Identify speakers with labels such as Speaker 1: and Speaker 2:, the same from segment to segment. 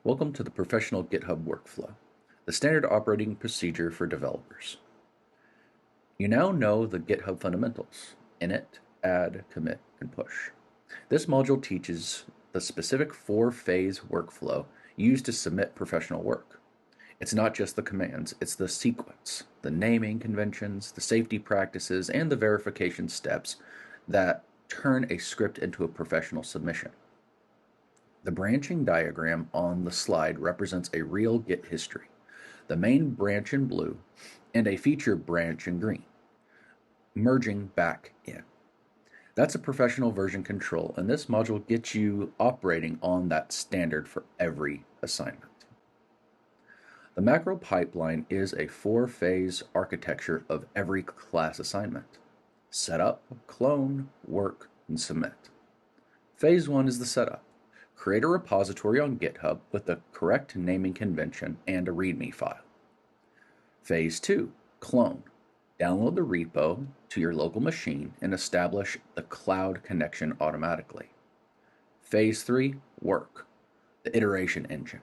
Speaker 1: Welcome to the Professional GitHub Workflow, the standard operating procedure for developers. You now know the GitHub fundamentals: init, add, commit, and push. This module teaches the specific four-phase workflow used to submit professional work. It's not just the commands, it's the sequence, the naming conventions, the safety practices, and the verification steps that turn a script into a professional submission. The branching diagram on the slide represents a real Git history, the main branch in blue and a feature branch in green, merging back in. That's a professional version control, and this module gets you operating on that standard for every assignment. The macro pipeline is a four-phase architecture of every class assignment: setup, clone, work, and submit. Phase 1 is the setup. Create a repository on GitHub with the correct naming convention and a README file. Phase 2, clone. Download the repo to your local machine and establish the cloud connection automatically. Phase 3, work. The iteration engine.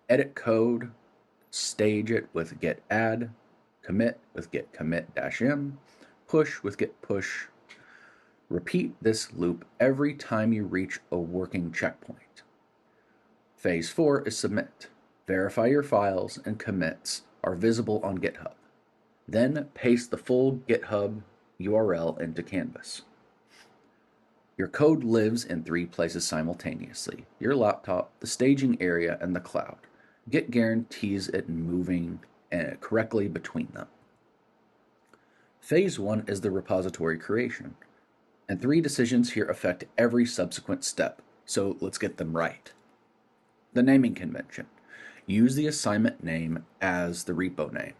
Speaker 1: Edit code, stage it with git add, commit with git commit-m, push with git push. Repeat this loop every time you reach a working checkpoint. Phase 4 is submit. Verify your files and commits are visible on GitHub. Then paste the full GitHub URL into Canvas. Your code lives in three places simultaneously: your laptop, the staging area, and the cloud. Git guarantees it moving correctly between them. Phase 1 is the repository creation, and three decisions here affect every subsequent step, so let's get them right. The naming convention. Use the assignment name as the repo name.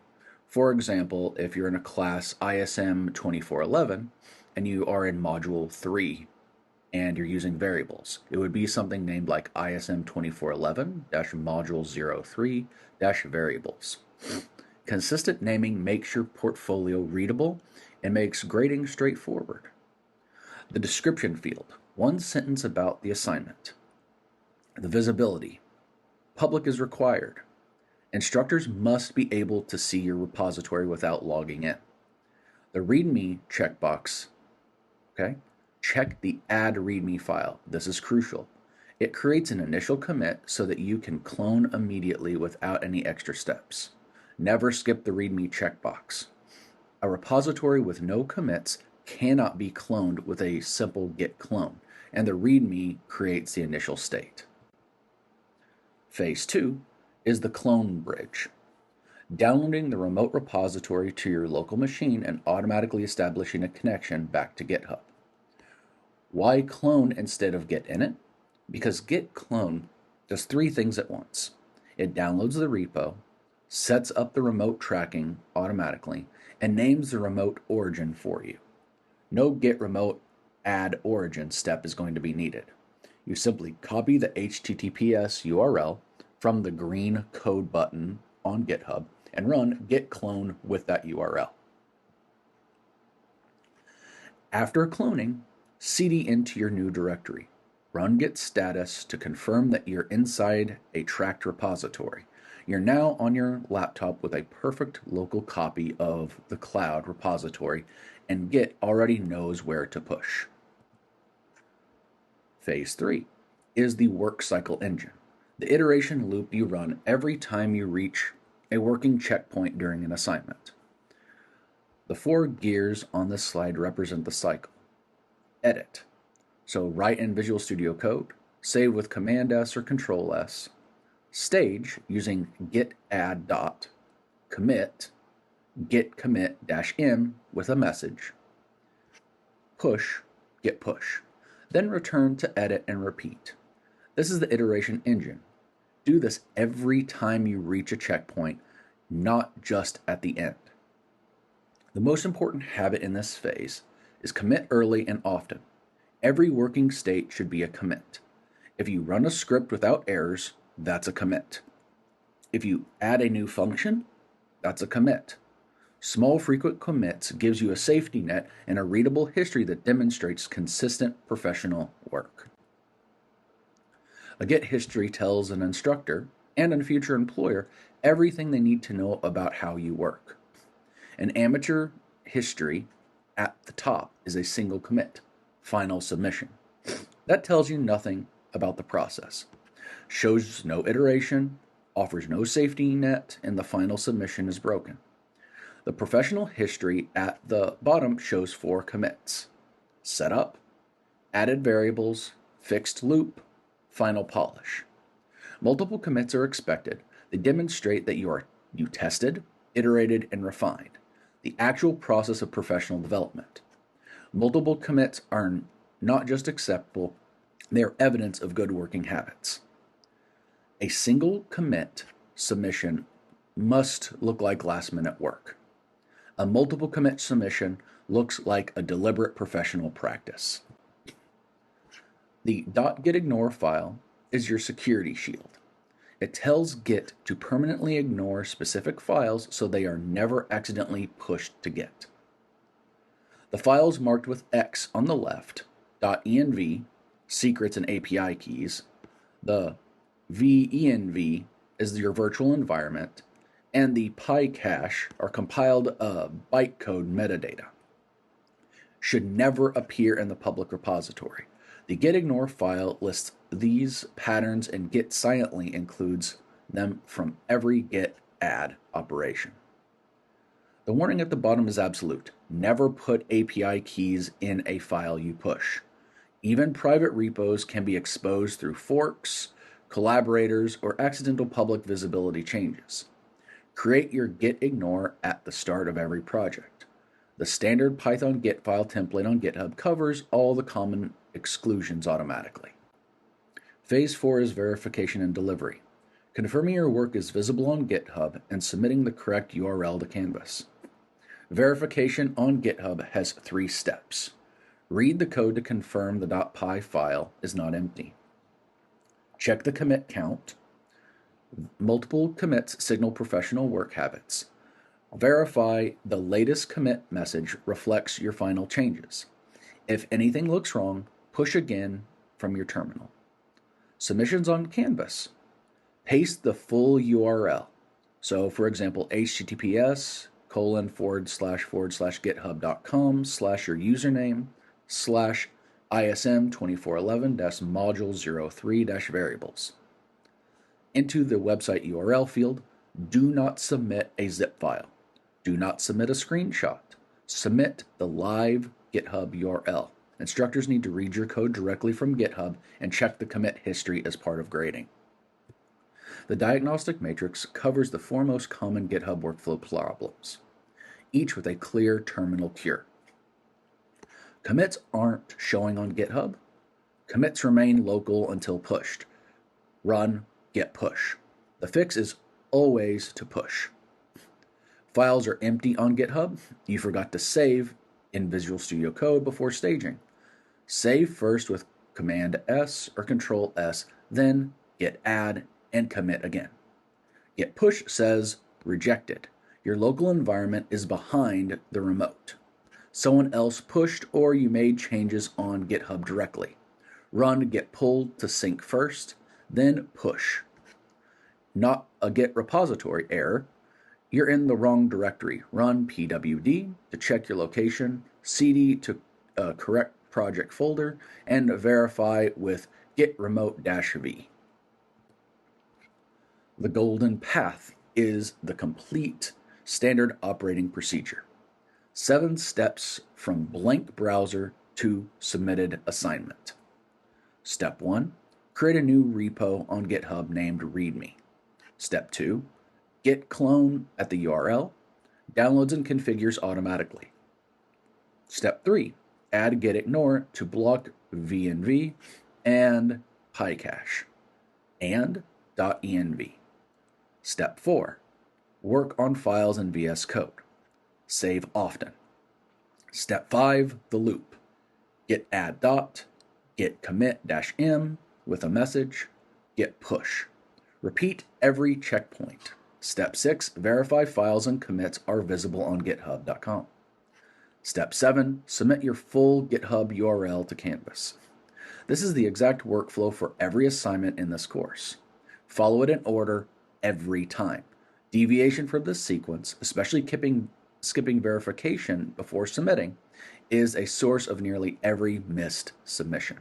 Speaker 1: For example, if you're in a class ISM 2411 and you are in module 3 and you're using variables, it would be something named like ISM 2411-module 03-variables. Consistent naming makes your portfolio readable and makes grading straightforward. The description field. One sentence about the assignment. The visibility. Public is required. Instructors must be able to see your repository without logging in. The README checkbox. Check the add README file. This is crucial. It creates an initial commit so that you can clone immediately without any extra steps. Never skip the README checkbox. A repository with no commits cannot be cloned with a simple git clone, and the README creates the initial state. Phase 2 is the clone bridge. Downloading the remote repository to your local machine and automatically establishing a connection back to GitHub. Why clone instead of git init? Because git clone does three things at once. It downloads the repo, sets up the remote tracking automatically, and names the remote origin for you. No git remote add origin step is going to be needed. You simply copy the HTTPS URL from the green code button on GitHub and run git clone with that URL. After cloning, cd into your new directory. Run git status to confirm that you're inside a tracked repository. You're now on your laptop with a perfect local copy of the cloud repository, and Git already knows where to push. Phase 3 is the work cycle engine, the iteration loop you run every time you reach a working checkpoint during an assignment. The four gears on this slide represent the cycle. Edit. So write in Visual Studio Code, save with Command S or Control S. Stage using git add dot, commit, git commit-m with a message. Push, git push. Then return to edit and repeat. This is the iteration engine. Do this every time you reach a checkpoint, not just at the end. The most important habit in this phase is commit early and often. Every working state should be a commit. If you run a script without errors, that's a commit. If you add a new function, that's a commit. Small frequent commits gives you a safety net and a readable history that demonstrates consistent professional work. A Git history tells an instructor and a future employer everything they need to know about how you work. An amateur history at the top is a single commit, final submission. That tells you nothing about the process, shows no iteration, offers no safety net, and the final submission is broken. The professional history at the bottom shows 4 commits: setup, added variables, fixed loop, final polish. Multiple commits are expected. They demonstrate that you tested, iterated, and refined, the actual process of professional development. Multiple commits are not just acceptable, they are evidence of good working habits. A single commit submission must look like last-minute work. A multiple commit submission looks like a deliberate professional practice. The .gitignore file is your security shield. It tells Git to permanently ignore specific files so they are never accidentally pushed to Git. The files marked with X on the left, .env, secrets and API keys, the venv is your virtual environment, and the PyCache are compiled bytecode metadata, should never appear in the public repository. The gitignore file lists these patterns, and Git silently includes them from every Git add operation. The warning at the bottom is absolute. Never put API keys in a file you push. Even private repos can be exposed through forks, collaborators, or accidental public visibility changes. Create your gitignore at the start of every project. The standard Python Git file template on GitHub covers all the common exclusions automatically. Phase 4 is verification and delivery. Confirming your work is visible on GitHub and submitting the correct URL to Canvas. Verification on GitHub has 3 steps. Read the code to confirm the .py file is not empty. Check the commit count. Multiple commits signal professional work habits. Verify the latest commit message reflects your final changes. If anything looks wrong, push again from your terminal. Submissions on Canvas. Paste the full URL. So, for example, https://github.com/your username /ISM2411-module03-variables. Into the website URL field, do not submit a zip file. Do not submit a screenshot. Submit the live GitHub URL. Instructors need to read your code directly from GitHub and check the commit history as part of grading. The diagnostic matrix covers the 4 most common GitHub workflow problems, each with a clear terminal cure. Commits aren't showing on GitHub. Commits remain local until pushed. Run git push. The fix is always to push. Files are empty on GitHub. You forgot to save in Visual Studio Code before staging. Save first with Command S or Control S, then git add and commit again. Git push says rejected. Your local environment is behind the remote. Someone else pushed or you made changes on GitHub directly. Run git pull to sync first, then push. Not a Git repository error. You're in the wrong directory. Run pwd to check your location, cd to correct project folder, and verify with git remote-v. The golden path is the complete standard operating procedure. 7 steps from blank browser to submitted assignment. Step 1, create a new repo on GitHub named README. Step 2, git clone at the URL, downloads and configures automatically. Step 3, add gitignore to block venv and PyCache and .env. Step 4, work on files in VS Code. Save often. Step 5, the loop. Git add dot, git commit -m with a message, git push. Repeat every checkpoint. Step 6, verify files and commits are visible on github.com. Step 7, submit your full GitHub URL to Canvas. This is the exact workflow for every assignment in this course. Follow it in order every time. Deviation from this sequence, especially skipping verification before submitting, is a source of nearly every missed submission.